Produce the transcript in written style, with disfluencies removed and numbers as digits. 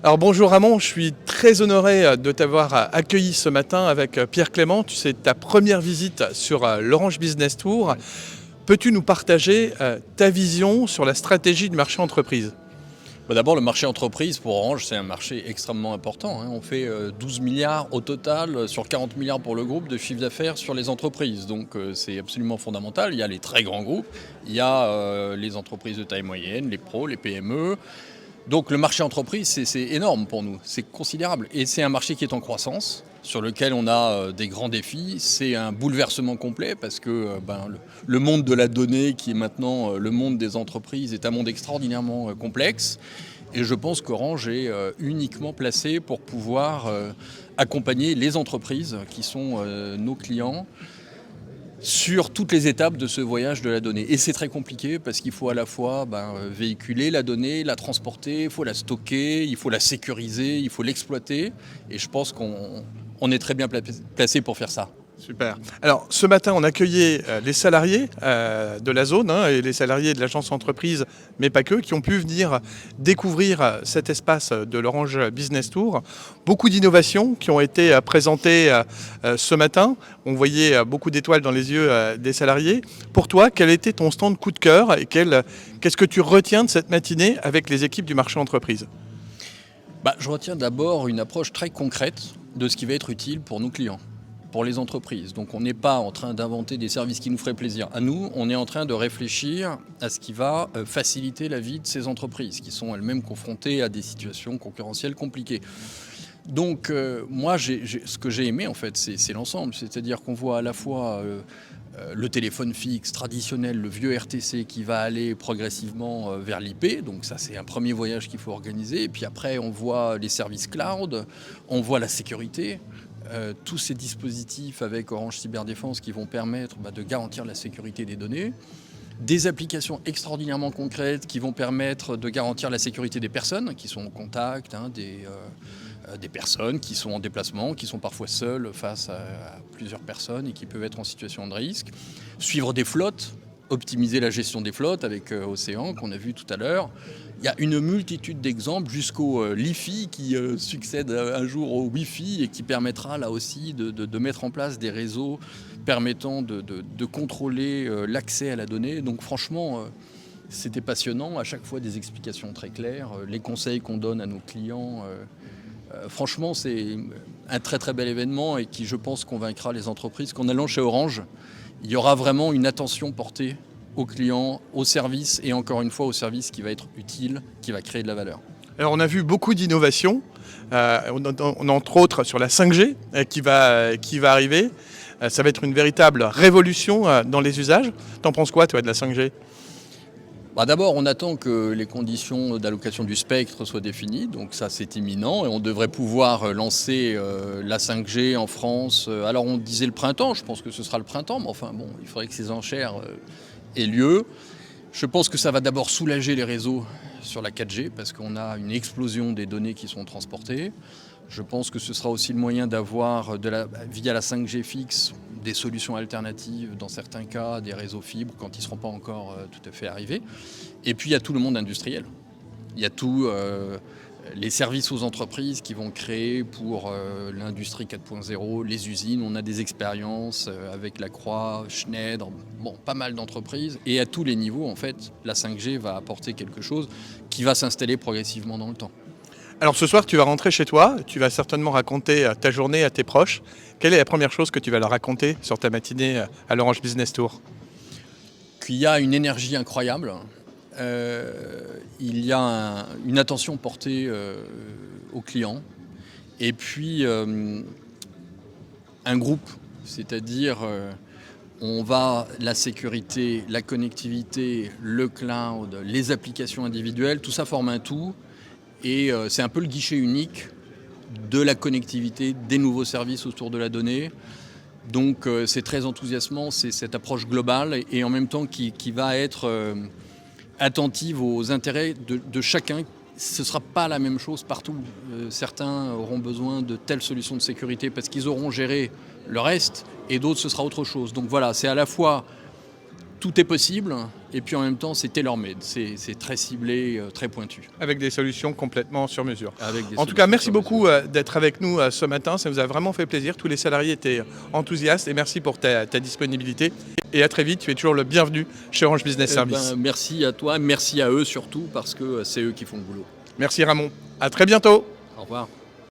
Alors bonjour Ramon, je suis très honoré de t'avoir accueilli ce matin avec Pierre Clément. Tu sais, ta première visite sur l'Orange Business Tour. Peux-tu nous partager ta vision sur la stratégie du marché entreprise? D'abord, le marché entreprise pour Orange, c'est un marché extrêmement important. On fait 12 milliards au total sur 40 milliards pour le groupe de chiffre d'affaires sur les entreprises. Donc c'est absolument fondamental. Il y a les très grands groupes, il y a les entreprises de taille moyenne, les pros, les PME. Donc le marché entreprise, c'est énorme pour nous, c'est considérable. Et c'est un marché qui est en croissance, sur lequel on a des grands défis. C'est un bouleversement complet parce que le monde de la donnée, qui est maintenant le monde des entreprises, est un monde extraordinairement complexe. Et je pense qu'Orange est uniquement placé pour pouvoir accompagner les entreprises qui sont nos clients sur toutes les étapes de ce voyage de la donnée. Et c'est très compliqué parce qu'il faut à la fois véhiculer la donnée, la transporter, il faut la stocker, il faut la sécuriser, il faut l'exploiter. Et je pense qu'on est très bien placé pour faire ça. Super. Alors ce matin, on accueillait les salariés de la zone et les salariés de l'agence entreprise, mais pas que, qui ont pu venir découvrir cet espace de l'Orange Business Tour. Beaucoup d'innovations qui ont été présentées ce matin. On voyait beaucoup d'étoiles dans les yeux des salariés. Pour toi, quel était ton stand coup de cœur et qu'est-ce que tu retiens de cette matinée avec les équipes du marché entreprise? Je retiens d'abord une approche très concrète de ce qui va être utile pour nos clients, pour les entreprises. Donc on n'est pas en train d'inventer des services qui nous feraient plaisir à nous, on est en train de réfléchir à ce qui va faciliter la vie de ces entreprises qui sont elles-mêmes confrontées à des situations concurrentielles compliquées. Donc moi, ce que j'ai aimé en fait, c'est l'ensemble, c'est-à-dire qu'on voit à la fois le téléphone fixe traditionnel, le vieux RTC qui va aller progressivement vers l'IP, donc ça c'est un premier voyage qu'il faut organiser, et puis après on voit les services cloud, on voit la sécurité, tous ces dispositifs avec Orange Cyberdéfense qui vont permettre de garantir la sécurité des données, des applications extraordinairement concrètes qui vont permettre de garantir la sécurité des personnes qui sont en contact, des personnes qui sont en déplacement, qui sont parfois seules face à plusieurs personnes et qui peuvent être en situation de risque, suivre des flottes, optimiser la gestion des flottes avec Océan qu'on a vu tout à l'heure. Il y a une multitude d'exemples jusqu'au LiFi qui succède un jour au Wi-Fi et qui permettra là aussi de mettre en place des réseaux permettant de contrôler l'accès à la donnée. Donc franchement, c'était passionnant. À chaque fois des explications très claires, les conseils qu'on donne à nos clients. Franchement, c'est un très très bel événement et qui, je pense, convaincra les entreprises qu'en allant chez Orange, il y aura vraiment une attention portée aux clients, aux services et encore une fois au service qui va être utile, qui va créer de la valeur. Alors on a vu beaucoup d'innovations, entre autres sur la 5G qui va arriver. Ça va être une véritable révolution dans les usages. T'en penses quoi toi de la 5G ? D'abord, on attend que les conditions d'allocation du spectre soient définies, donc ça c'est imminent et on devrait pouvoir lancer la 5G en France. Alors on disait le printemps, je pense que ce sera le printemps, mais enfin bon, il faudrait que ces enchères aient lieu. Je pense que ça va d'abord soulager les réseaux sur la 4G parce qu'on a une explosion des données qui sont transportées. Je pense que ce sera aussi le moyen d'avoir, via la 5G fixe, des solutions alternatives, dans certains cas, des réseaux fibres, quand ils ne seront pas encore tout à fait arrivés. Et puis, il y a tout le monde industriel. Il y a tous les services aux entreprises qui vont créer pour l'industrie 4.0, les usines. On a des expériences avec Lacroix, Schneider, pas mal d'entreprises. Et à tous les niveaux, en fait, la 5G va apporter quelque chose qui va s'installer progressivement dans le temps. Alors ce soir, tu vas rentrer chez toi, tu vas certainement raconter ta journée à tes proches. Quelle est la première chose que tu vas leur raconter sur ta matinée à l'Orange Business Tour ? Qu'il y a une énergie incroyable, il y a une attention portée aux clients, et puis un groupe, c'est-à-dire la sécurité, la connectivité, le cloud, les applications individuelles, tout ça forme un tout. Et c'est un peu le guichet unique de la connectivité, des nouveaux services autour de la donnée. Donc c'est très enthousiasmant, c'est cette approche globale et en même temps qui va être attentive aux intérêts de chacun. Ce ne sera pas la même chose partout. Certains auront besoin de telles solutions de sécurité parce qu'ils auront géré le reste et d'autres ce sera autre chose. Donc voilà, c'est à la fois tout est possible, et puis en même temps c'est tailor-made, c'est très ciblé, très pointu. Avec des solutions complètement sur mesure. Avec des En tout cas, solutions merci sur beaucoup mesure. d'être avec nous ce matin. Ça nous a vraiment fait plaisir. Tous les salariés étaient enthousiastes et merci pour ta disponibilité. Et à très vite. Tu es toujours le bienvenu chez Orange Business Service. Merci à toi, merci à eux surtout, parce que c'est eux qui font le boulot. Merci Ramon. À très bientôt. Au revoir.